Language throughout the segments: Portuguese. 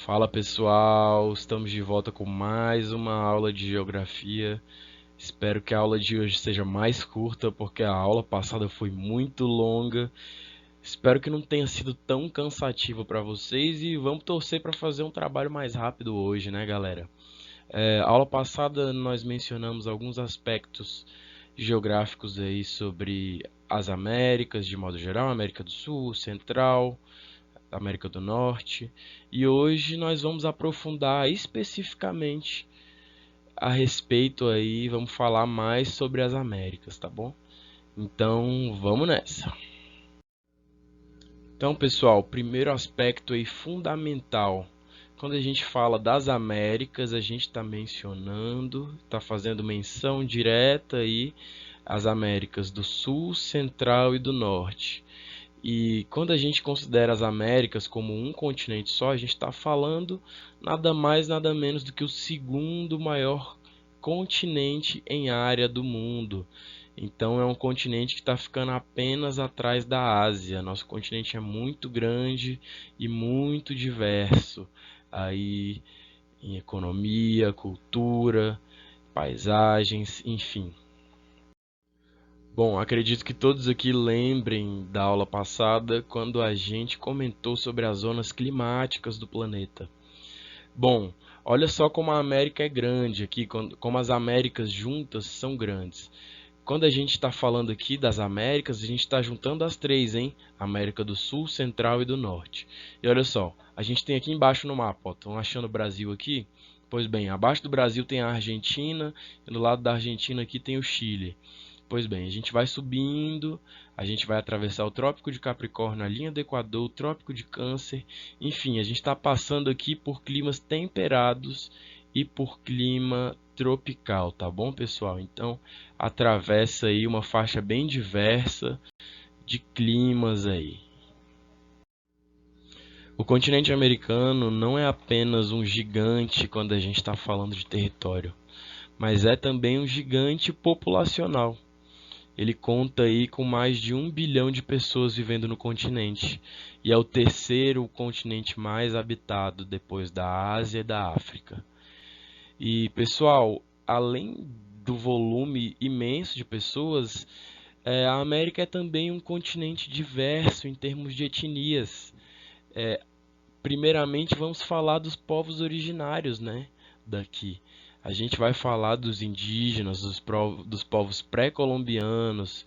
Fala pessoal, estamos de volta com mais uma aula de geografia. Espero que a aula de hoje seja mais curta, porque a aula passada foi muito longa. Espero que não tenha sido tão cansativo para vocês e vamos torcer para fazer um trabalho mais rápido hoje, né, galera? A aula passada nós mencionamos alguns aspectos geográficos aí sobre as Américas, de modo geral, América do Sul, Central, América do Norte, e hoje nós vamos aprofundar especificamente a respeito aí, vamos falar mais sobre as Américas, tá bom? Então, vamos nessa. Então, pessoal, o primeiro aspecto aí fundamental, quando a gente fala das Américas, a gente está mencionando, está fazendo menção direta aí às Américas do Sul, Central e do Norte. E quando a gente considera as Américas como um continente só, a gente está falando nada mais, nada menos do que o segundo maior continente em área do mundo. Então é um continente que está ficando apenas atrás da Ásia. Nosso continente é muito grande e muito diverso. Aí em economia, cultura, paisagens, enfim. Bom, acredito que todos aqui lembrem da aula passada quando a gente comentou sobre as zonas climáticas do planeta. Bom, olha só como a América é grande aqui, como as Américas juntas são grandes. Quando a gente está falando aqui das Américas, a gente está juntando as três, hein? América do Sul, Central e do Norte. E olha só, a gente tem aqui embaixo no mapa, estão achando o Brasil aqui? Pois bem, abaixo do Brasil tem a Argentina, e do lado da Argentina aqui tem o Chile. Pois bem, a gente vai subindo, a gente vai atravessar o Trópico de Capricórnio, a linha do Equador, o Trópico de Câncer, enfim, a gente está passando aqui por climas temperados e por clima tropical, tá bom, pessoal? Então, atravessa aí uma faixa bem diversa de climas aí. O continente americano não é apenas um gigante quando a gente está falando de território, mas é também um gigante populacional. Ele conta aí com mais de 1 bilhão de pessoas vivendo no continente e é o terceiro continente mais habitado depois da Ásia e da África. E pessoal, além do volume imenso de pessoas, a América é também um continente diverso em termos de etnias. Primeiramente, vamos falar dos povos originários, né, daqui. A gente vai falar dos indígenas, dos povos pré-colombianos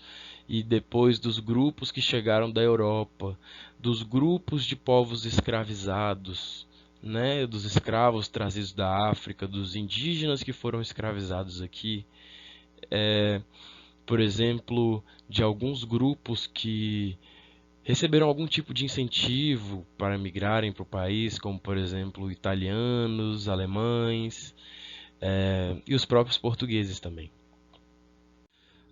e depois dos grupos que chegaram da Europa, dos grupos de povos escravizados, né, dos escravos trazidos da África, dos indígenas que foram escravizados aqui, por exemplo, de alguns grupos que receberam algum tipo de incentivo para migrarem para o país, como por exemplo italianos, alemães, e os próprios portugueses também.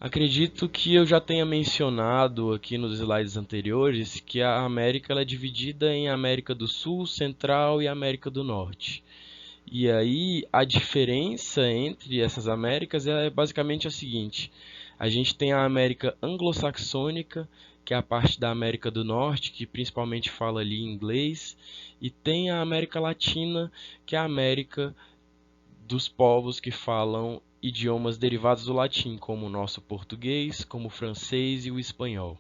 Acredito que eu já tenha mencionado aqui nos slides anteriores que a América ela é dividida em América do Sul, Central e América do Norte. E aí a diferença entre essas Américas é basicamente a seguinte: a gente tem a América anglo-saxônica, que é a parte da América do Norte, que principalmente fala ali inglês, e tem a América Latina, que é a América dos povos que falam idiomas derivados do latim, como o nosso português, como o francês e o espanhol.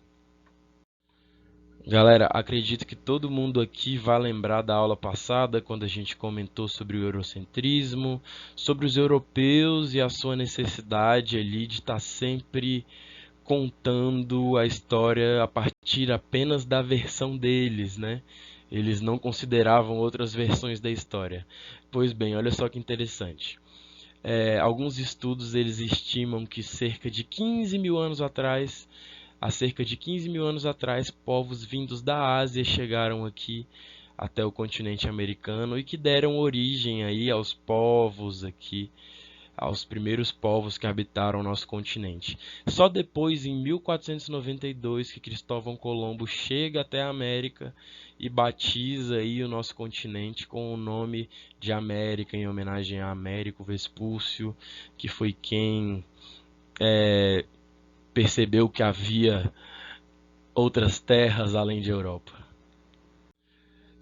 Galera, acredito que todo mundo aqui vai lembrar da aula passada, quando a gente comentou sobre o eurocentrismo, sobre os europeus e a sua necessidade ali de estar sempre contando a história a partir apenas da versão deles, né? Eles não consideravam outras versões da história. Pois bem, olha só que interessante. Alguns estudos eles estimam que há cerca de 15 mil anos atrás, povos vindos da Ásia chegaram aqui até o continente americano e que deram origem aí aos povos aqui, aos primeiros povos que habitaram o nosso continente. Só depois, em 1492, que Cristóvão Colombo chega até a América e batiza aí o nosso continente com o nome de América, em homenagem a Américo Vespúcio, que foi quem percebeu que havia outras terras além de Europa.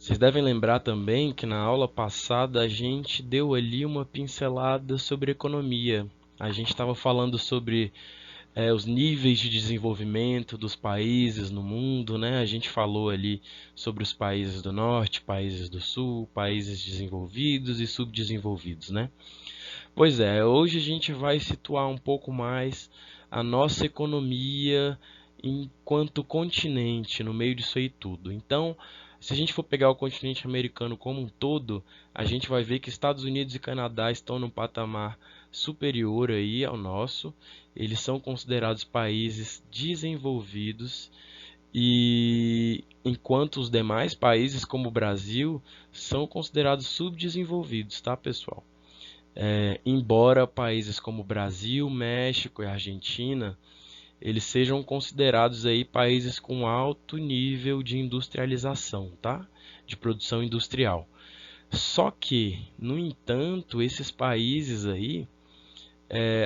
Vocês devem lembrar também que na aula passada a gente deu ali uma pincelada sobre economia. A gente estava falando sobre os níveis de desenvolvimento dos países no mundo, né? A gente falou ali sobre os países do norte, países do sul, países desenvolvidos e subdesenvolvidos, né? Pois é, hoje a gente vai situar um pouco mais a nossa economia enquanto continente no meio disso aí tudo. Então, se a gente for pegar o continente americano como um todo, a gente vai ver que Estados Unidos e Canadá estão num patamar superior aí ao nosso. Eles são considerados países desenvolvidos e enquanto os demais países, como o Brasil, são considerados subdesenvolvidos, tá, pessoal? Embora países como Brasil, México e Argentina, eles sejam considerados aí países com alto nível de industrialização, tá? De produção industrial. Só que, no entanto, esses países aí,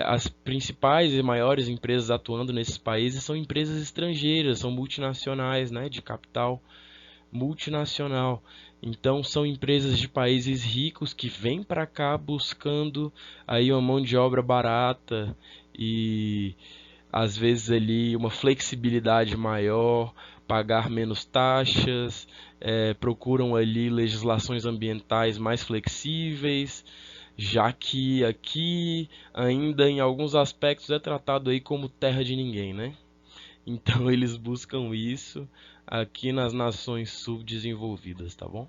as principais e maiores empresas atuando nesses países são empresas estrangeiras, são multinacionais, né, de capital multinacional. Então são empresas de países ricos que vêm para cá buscando aí uma mão de obra barata e às vezes ali uma flexibilidade maior, pagar menos taxas, procuram ali legislações ambientais mais flexíveis, já que aqui ainda em alguns aspectos é tratado aí como terra de ninguém, né? Então eles buscam isso aqui nas nações subdesenvolvidas, tá bom?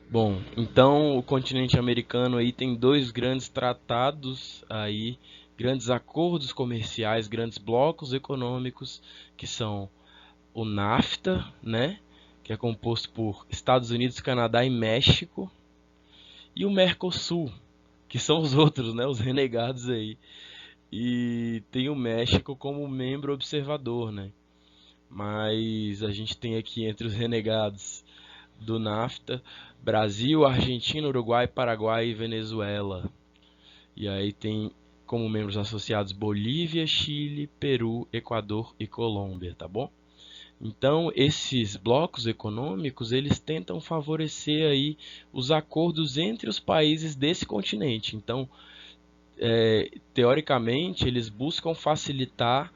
Bom, então o continente americano aí tem dois grandes tratados aí, grandes acordos comerciais, grandes blocos econômicos, que são o NAFTA, né, que é composto por Estados Unidos, Canadá e México, e o Mercosul, que são os outros, né, os renegados aí. E tem o México como membro observador, né? Mas a gente tem aqui entre os renegados do NAFTA, Brasil, Argentina, Uruguai, Paraguai e Venezuela. E aí tem como membros associados Bolívia, Chile, Peru, Equador e Colômbia, tá bom? Então, esses blocos econômicos, eles tentam favorecer aí os acordos entre os países desse continente. Então, teoricamente, eles buscam facilitar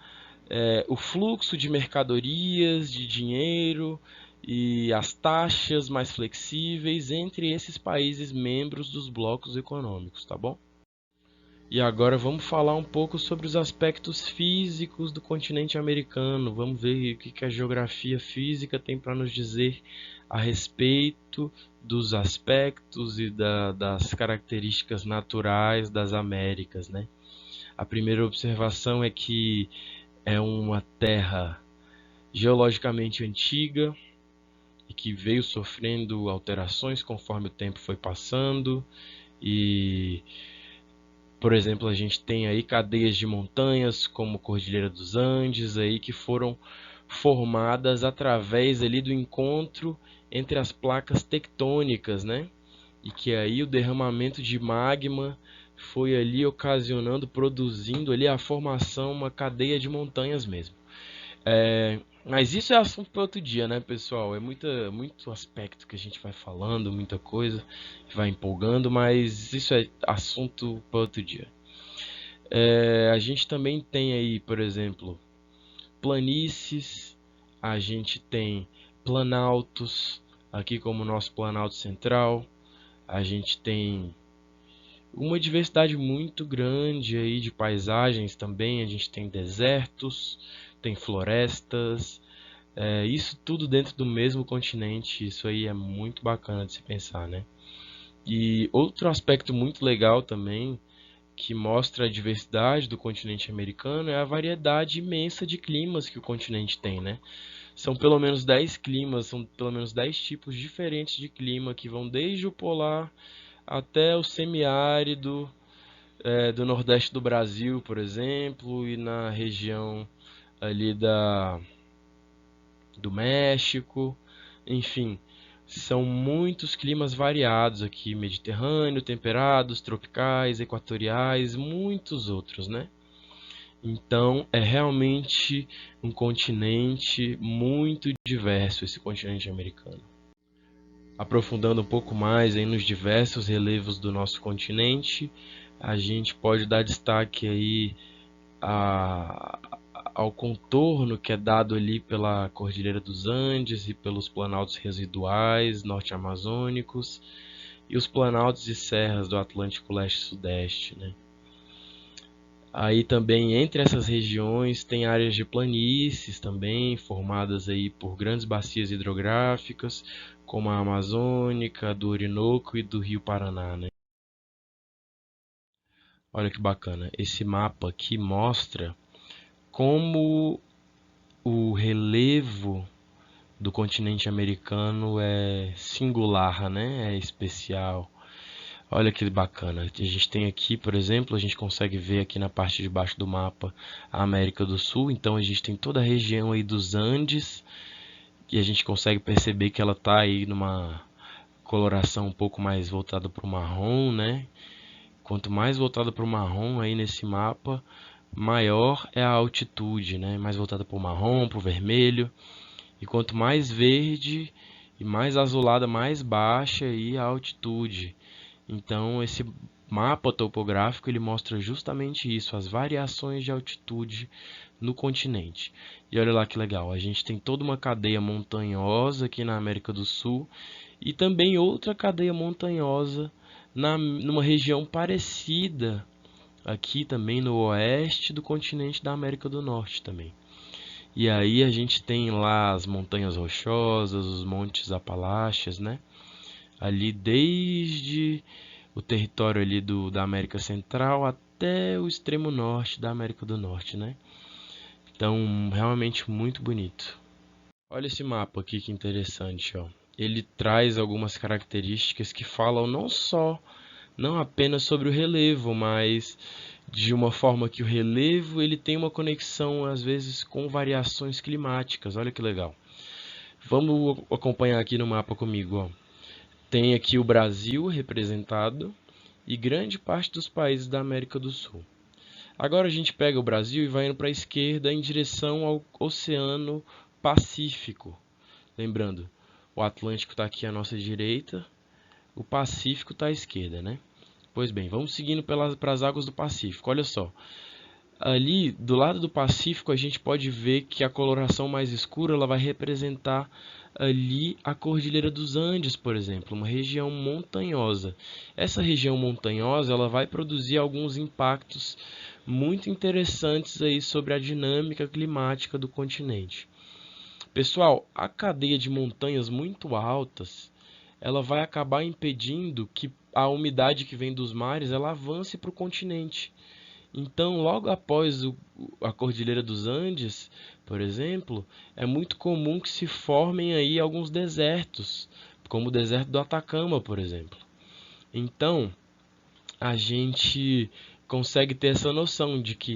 o fluxo de mercadorias, de dinheiro e as taxas mais flexíveis entre esses países membros dos blocos econômicos, tá bom? E agora vamos falar um pouco sobre os aspectos físicos do continente americano. Vamos ver o que a geografia física tem para nos dizer a respeito dos aspectos e das características naturais das Américas, né? A primeira observação é que é uma terra geologicamente antiga e que veio sofrendo alterações conforme o tempo foi passando e, por exemplo, a gente tem aí cadeias de montanhas como Cordilheira dos Andes aí que foram formadas através ali do encontro entre as placas tectônicas, né? E que aí o derramamento de magma foi ali ocasionando, produzindo ali a formação, uma cadeia de montanhas mesmo. Mas isso é assunto para outro dia, né, pessoal? É muito aspecto que a gente vai falando, muita coisa que vai empolgando, mas isso é assunto para outro dia. A gente também tem aí, por exemplo, planícies, a gente tem planaltos, aqui como o nosso Planalto Central, a gente tem uma diversidade muito grande aí de paisagens também, a gente tem desertos, tem florestas, isso tudo dentro do mesmo continente, isso aí é muito bacana de se pensar, né? E outro aspecto muito legal também, que mostra a diversidade do continente americano, é a variedade imensa de climas que o continente tem, né? São pelo menos 10 climas, são pelo menos 10 tipos diferentes de clima que vão desde o polar até o semiárido, do nordeste do Brasil, por exemplo, e na região ali do México, enfim, são muitos climas variados aqui, mediterrâneo, temperados, tropicais, equatoriais, muitos outros, né? Então, é realmente um continente muito diverso, esse continente americano. aprofundando um pouco mais aí nos diversos relevos do nosso continente, a gente pode dar destaque aí a, ao contorno que é dado ali pela Cordilheira dos Andes e pelos planaltos residuais norte-amazônicos e os planaltos e serras do Atlântico Leste e Sudeste, né? Aí também entre essas regiões tem áreas de planícies também, formadas aí por grandes bacias hidrográficas, como a Amazônica, do Orinoco e do Rio Paraná, né? Olha que bacana, esse mapa aqui mostra como o relevo do continente americano é singular, né? É especial. Olha que bacana. A gente tem aqui, por exemplo, a gente consegue ver aqui na parte de baixo do mapa a América do Sul. Então a gente tem toda a região aí dos Andes e a gente consegue perceber que ela está aí numa coloração um pouco mais voltada para o marrom, né? Quanto mais voltada para o marrom aí nesse mapa, maior é a altitude, né? Mais voltada para o marrom, para o vermelho. E quanto mais verde e mais azulada, mais baixa aí a altitude. Então, esse mapa topográfico ele mostra justamente isso, as variações de altitude no continente. E olha lá que legal, a gente tem toda uma cadeia montanhosa aqui na América do Sul e também outra cadeia montanhosa numa região parecida aqui também no oeste do continente da América do Norte também. E aí a gente tem lá as montanhas rochosas, os montes Apalaches, né? Ali desde o território ali da América Central até o extremo norte da América do Norte, né? Então, realmente muito bonito. Olha esse mapa aqui que interessante, ó. Ele traz algumas características que falam não apenas sobre o relevo, mas de uma forma que o relevo ele tem uma conexão às vezes com variações climáticas. Olha que legal. Vamos acompanhar aqui no mapa comigo, ó. Tem aqui o Brasil representado e grande parte dos países da América do Sul. Agora a gente pega o Brasil e vai indo para a esquerda em direção ao Oceano Pacífico. Lembrando, o Atlântico está aqui à nossa direita, o Pacífico está à esquerda, né? Pois bem, vamos seguindo para as águas do Pacífico. Olha só, ali do lado do Pacífico a gente pode ver que a coloração mais escura ela vai representar ali a Cordilheira dos Andes, por exemplo, uma região montanhosa. Essa região montanhosa ela vai produzir alguns impactos muito interessantes aí sobre a dinâmica climática do continente. Pessoal, a cadeia de montanhas muito altas, ela vai acabar impedindo que a umidade que vem dos mares ela avance para o continente. Então, logo após a Cordilheira dos Andes, por exemplo, é muito comum que se formem aí alguns desertos, como o deserto do Atacama, por exemplo. Então, a gente consegue ter essa noção de que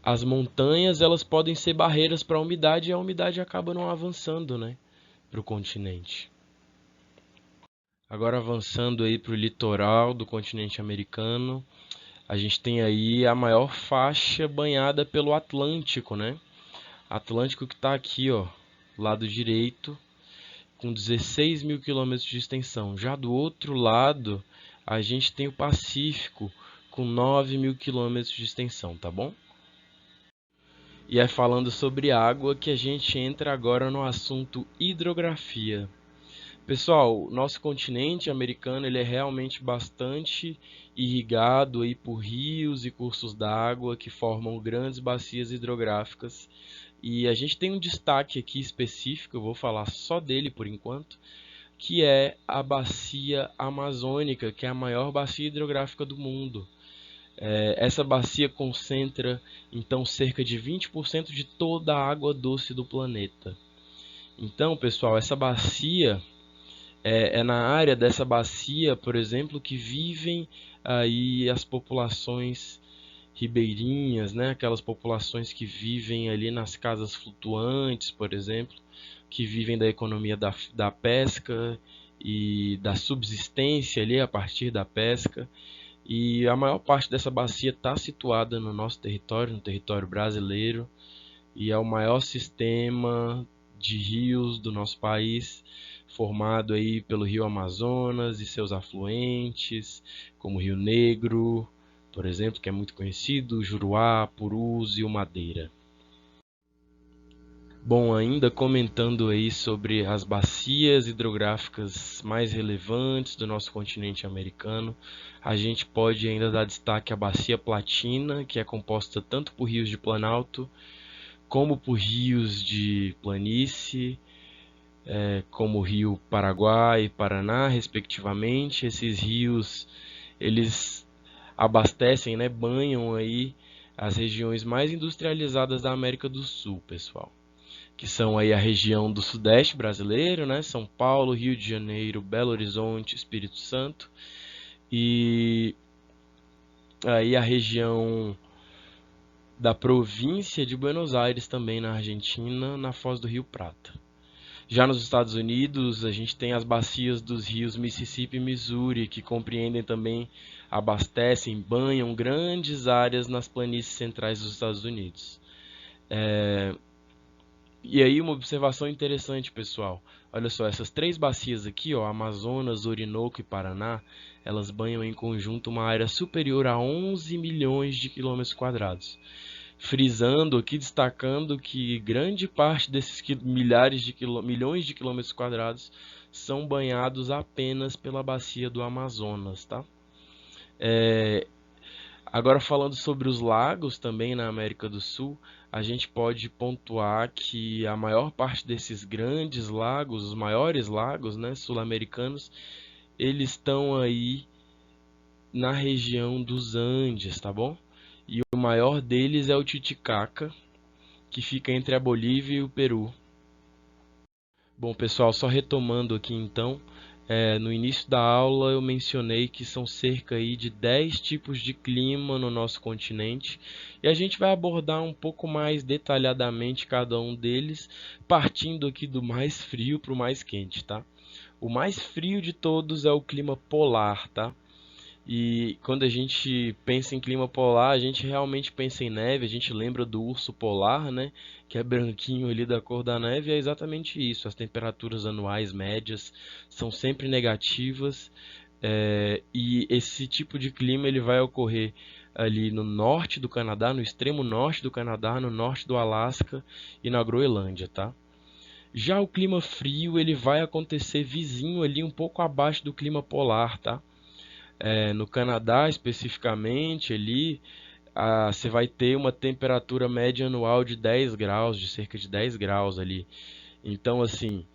as montanhas elas podem ser barreiras para a umidade e a umidade acaba não avançando, né, para o continente. Agora avançando aí para o litoral do continente americano, a gente tem aí a maior faixa banhada pelo Atlântico, né? Atlântico que está aqui, ó, lado direito, com 16 mil quilômetros de extensão. Já do outro lado, a gente tem o Pacífico, com 9 mil quilômetros de extensão, tá bom? E é falando sobre água que a gente entra agora no assunto hidrografia. Pessoal, o nosso continente americano ele é realmente bastante irrigado aí por rios e cursos d'água que formam grandes bacias hidrográficas. E a gente tem um destaque aqui específico, eu vou falar só dele por enquanto, que é a bacia amazônica, que é a maior bacia hidrográfica do mundo. Essa bacia concentra então cerca de 20% de toda a água doce do planeta. Então, pessoal, essa bacia é na área dessa bacia, por exemplo, que vivem aí as populações ribeirinhas, né? Aquelas populações que vivem ali nas casas flutuantes, por exemplo, que vivem da economia da pesca e da subsistência ali a partir da pesca. E a maior parte dessa bacia está situada no nosso território, no território brasileiro, e é o maior sistema de rios do nosso país, formado aí pelo Rio Amazonas e seus afluentes, como o Rio Negro, por exemplo, que é muito conhecido, o Juruá, Purus e o Madeira. Bom, ainda comentando aí sobre as bacias hidrográficas mais relevantes do nosso continente americano, a gente pode ainda dar destaque à Bacia Platina, que é composta tanto por rios de planalto como por rios de planície, como o Rio Paraguai e Paraná, respectivamente. Esses rios, eles abastecem, né, banham aí as regiões mais industrializadas da América do Sul, pessoal, que são aí a região do Sudeste brasileiro, né? São Paulo, Rio de Janeiro, Belo Horizonte, Espírito Santo, e aí a região da província de Buenos Aires também na Argentina, na foz do Rio Prata. Já nos Estados Unidos, a gente tem as bacias dos rios Mississippi e Missouri, que compreendem também, abastecem, banham grandes áreas nas planícies centrais dos Estados Unidos. E aí uma observação interessante, pessoal. Olha só, essas três bacias aqui, ó, Amazonas, Orinoco e Paraná, elas banham em conjunto uma área superior a 11 milhões de quilômetros quadrados. Frisando aqui, destacando que grande parte desses milhões de quilômetros quadrados são banhados apenas pela bacia do Amazonas, tá? Agora falando sobre os lagos também na América do Sul, a gente pode pontuar que a maior parte desses grandes lagos, os maiores lagos, né, sul-americanos, eles estão aí na região dos Andes, tá bom? E o maior deles é o Titicaca, que fica entre a Bolívia e o Peru. Bom, pessoal, só retomando aqui então, no início da aula eu mencionei que são cerca aí de 10 tipos de clima no nosso continente e a gente vai abordar um pouco mais detalhadamente cada um deles, partindo aqui do mais frio para o mais quente, tá? O mais frio de todos é o clima polar, tá? E quando a gente pensa em clima polar, a gente realmente pensa em neve, a gente lembra do urso polar, né? Que é branquinho ali da cor da neve, e é exatamente isso. As temperaturas anuais médias são sempre negativas, e esse tipo de clima ele vai ocorrer ali no norte do Canadá, no extremo norte do Canadá, no norte do Alasca e na Groenlândia, tá? Já o clima frio ele vai acontecer vizinho ali um pouco abaixo do clima polar, tá? No Canadá, especificamente, ali, você vai ter uma temperatura média anual de 10 graus, de cerca de 10 graus ali. Então, assim,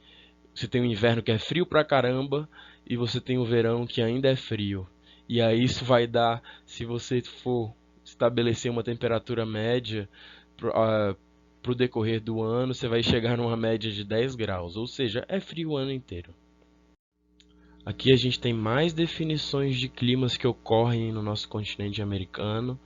você tem um inverno que é frio pra caramba e você tem um verão que ainda é frio. E aí isso vai dar, se você for estabelecer uma temperatura média para o decorrer do ano, você vai chegar numa média de 10 graus, ou seja, é frio o ano inteiro. Aqui a gente tem mais definições de climas que ocorrem no nosso continente americano.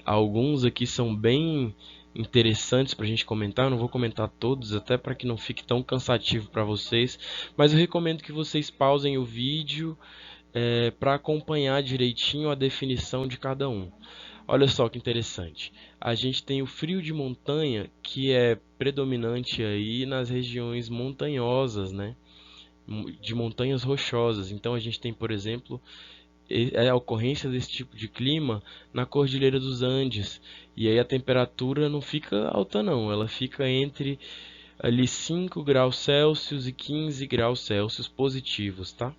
Alguns aqui são bem interessantes para a gente comentar. Eu não vou comentar todos, até para que não fique tão cansativo para vocês. Mas eu recomendo que vocês pausem o vídeo para acompanhar direitinho a definição de cada um. Olha só que interessante. A gente tem o frio de montanha, que é predominante aí nas regiões montanhosas, né? De montanhas rochosas. Então a gente tem, por exemplo, a ocorrência desse tipo de clima na Cordilheira dos Andes. E aí a temperatura não fica alta não, ela fica entre ali 5 graus Celsius e 15 graus Celsius positivos, tá?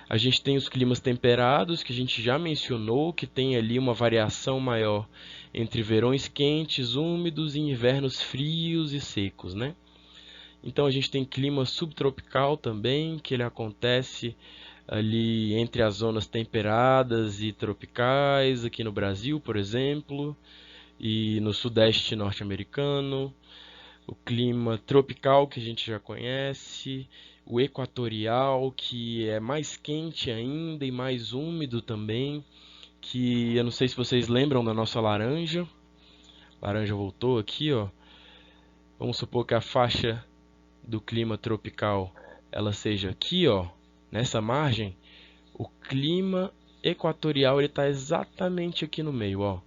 A gente tem os climas temperados, que a gente já mencionou, que tem ali uma variação maior entre verões quentes, úmidos e invernos frios e secos, né? Então a gente tem clima subtropical também, que ele acontece ali entre as zonas temperadas e tropicais, aqui no Brasil, por exemplo, e no sudeste norte-americano. O clima tropical, que a gente já conhece, o equatorial, que é mais quente ainda e mais úmido também, que eu não sei se vocês lembram da nossa laranja. Laranja voltou aqui, ó. Vamos supor que a faixa do clima tropical ela seja aqui, ó, nessa margem. O clima equatorial ele está exatamente aqui no meio, ó.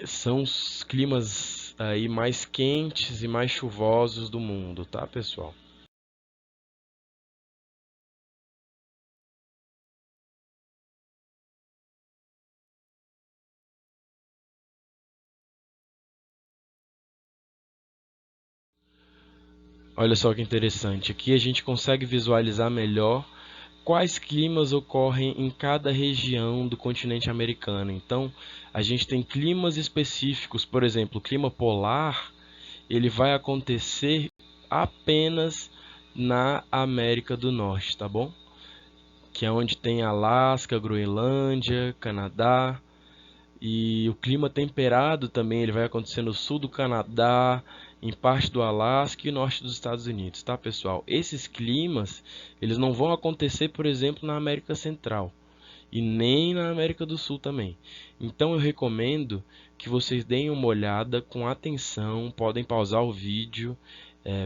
São os climas aí mais quentes e mais chuvosos do mundo, tá, pessoal? Olha só que interessante, aqui a gente consegue visualizar melhor quais climas ocorrem em cada região do continente americano. Então, a gente tem climas específicos, por exemplo, o clima polar, ele vai acontecer apenas na América do Norte, tá bom? Que é onde tem Alasca, Groenlândia, Canadá. E o clima temperado também, ele vai acontecer no sul do Canadá, em parte do Alasca e norte dos Estados Unidos, tá, pessoal? Esses climas, eles não vão acontecer, por exemplo, na América Central e nem na América do Sul também. Então eu recomendo que vocês deem uma olhada com atenção, podem pausar o vídeo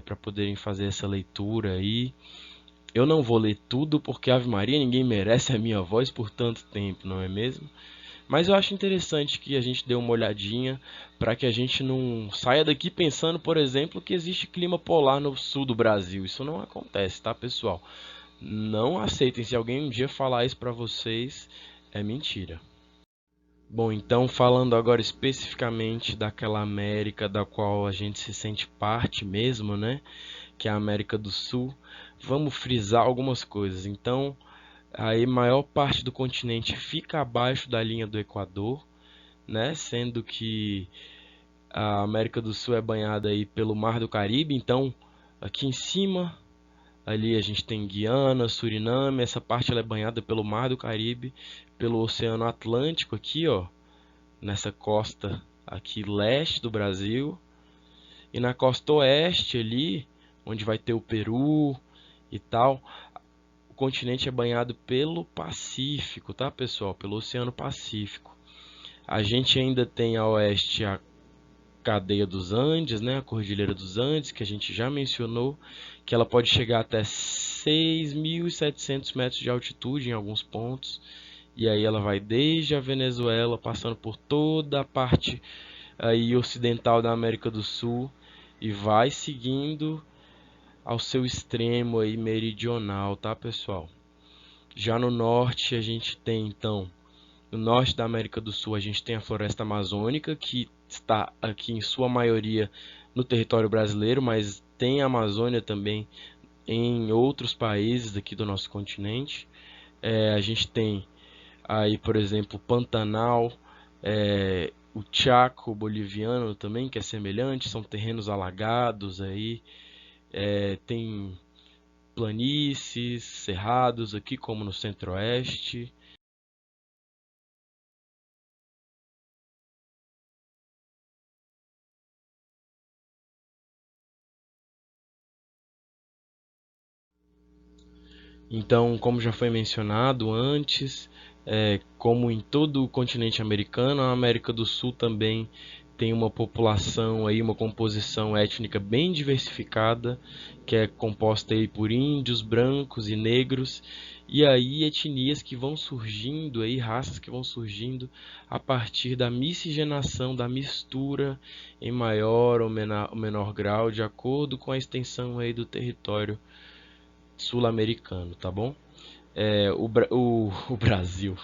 para poderem fazer essa leitura aí. Eu não vou ler tudo porque Ave Maria, ninguém merece a minha voz por tanto tempo, não é mesmo? Mas eu acho interessante que a gente dê uma olhadinha para que a gente não saia daqui pensando, por exemplo, que existe clima polar no sul do Brasil. Isso não acontece, tá, pessoal? Não aceitem. Se alguém um dia falar isso para vocês, é mentira. Bom, então falando agora especificamente daquela América da qual a gente se sente parte mesmo, né? Que é a América do Sul, vamos frisar algumas coisas. Então, aí maior parte do continente fica abaixo da linha do Equador, né? Sendo que a América do Sul é banhada aí pelo Mar do Caribe, então aqui em cima ali a gente tem Guiana, Suriname, essa parte ela é banhada pelo Mar do Caribe, pelo Oceano Atlântico aqui, ó, nessa costa aqui leste do Brasil, e na costa oeste ali, onde vai ter o Peru e tal, o continente é banhado pelo Pacífico, tá, pessoal? Pelo Oceano Pacífico. A gente ainda tem a oeste a cadeia dos Andes, né, a Cordilheira dos Andes, que a gente já mencionou, que ela pode chegar até 6.700 metros de altitude em alguns pontos, e aí ela vai desde a Venezuela, passando por toda a parte aí ocidental da América do Sul, e vai seguindo ao seu extremo aí meridional, tá, pessoal? Já no norte a gente tem então, no norte da América do Sul a gente tem a floresta amazônica, que está aqui em sua maioria no território brasileiro, mas tem a Amazônia também em outros países aqui do nosso continente. A gente tem aí, por exemplo, o Pantanal, o Chaco boliviano também, que é semelhante, são terrenos alagados aí, tem planícies, cerrados aqui como no centro-oeste. Então, como já foi mencionado antes, como em todo o continente americano, a América do Sul também tem uma população aí, uma composição étnica bem diversificada, que é composta aí por índios, brancos e negros, e aí etnias que vão surgindo aí, raças que vão surgindo a partir da miscigenação, da mistura em maior ou menor grau, de acordo com a extensão aí do território sul-americano, tá bom? O Brasil.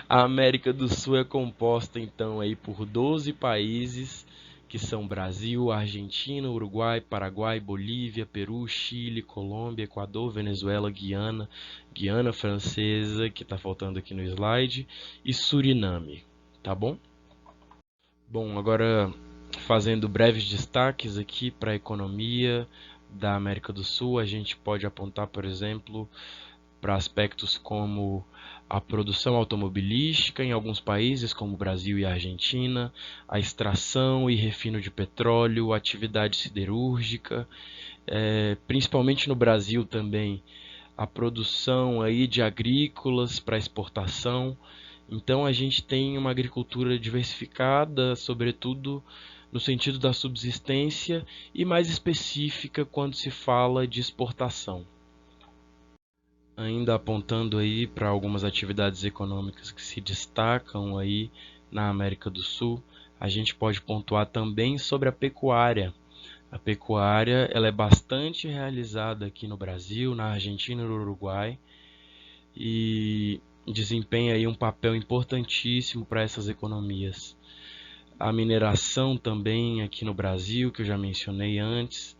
A América do Sul é composta então aí por 12 países, que são Brasil, Argentina, Uruguai, Paraguai, Bolívia, Peru, Chile, Colômbia, Equador, Venezuela, Guiana, Guiana Francesa, que está faltando aqui no slide, e Suriname, tá bom? Bom, agora fazendo breves destaques aqui para a economia da América do Sul, a gente pode apontar, por exemplo, para aspectos como a produção automobilística em alguns países, como Brasil e Argentina, a extração e refino de petróleo, a atividade siderúrgica, principalmente no Brasil também, a produção aí de agrícolas para exportação. Então a gente tem uma agricultura diversificada, sobretudo no sentido da subsistência e mais específica quando se fala de exportação. Ainda apontando aí para algumas atividades econômicas que se destacam aí na América do Sul, a gente pode pontuar também sobre a pecuária. A pecuária, ela é bastante realizada aqui no Brasil, na Argentina e no Uruguai, e desempenha aí um papel importantíssimo para essas economias. A mineração também aqui no Brasil, que eu já mencionei antes,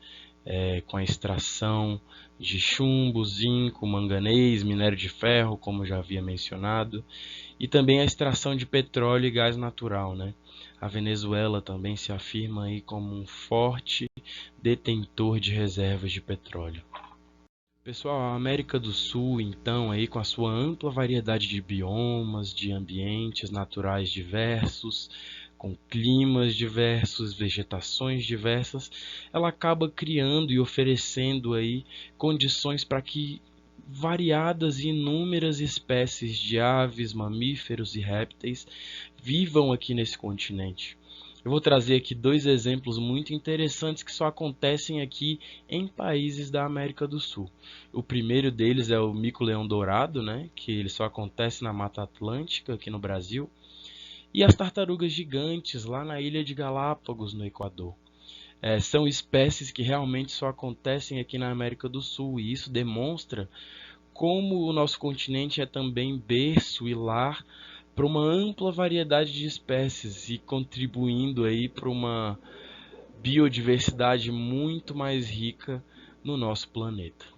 com a extração de chumbo, zinco, manganês, minério de ferro, como já havia mencionado, e também a extração de petróleo e gás natural, né? A Venezuela também se afirma aí como um forte detentor de reservas de petróleo. Pessoal, a América do Sul, então, aí com a sua ampla variedade de biomas, de ambientes naturais diversos, com climas diversos, vegetações diversas, ela acaba criando e oferecendo aí condições para que variadas e inúmeras espécies de aves, mamíferos e répteis vivam aqui nesse continente. Eu vou trazer aqui dois exemplos muito interessantes que só acontecem aqui em países da América do Sul. O primeiro deles é o mico-leão dourado, né, que ele só acontece na Mata Atlântica, aqui no Brasil, e as tartarugas gigantes lá na ilha de Galápagos, no Equador. São espécies que realmente só acontecem aqui na América do Sul, e isso demonstra como o nosso continente é também berço e lar para uma ampla variedade de espécies e contribuindo aí para uma biodiversidade muito mais rica no nosso planeta.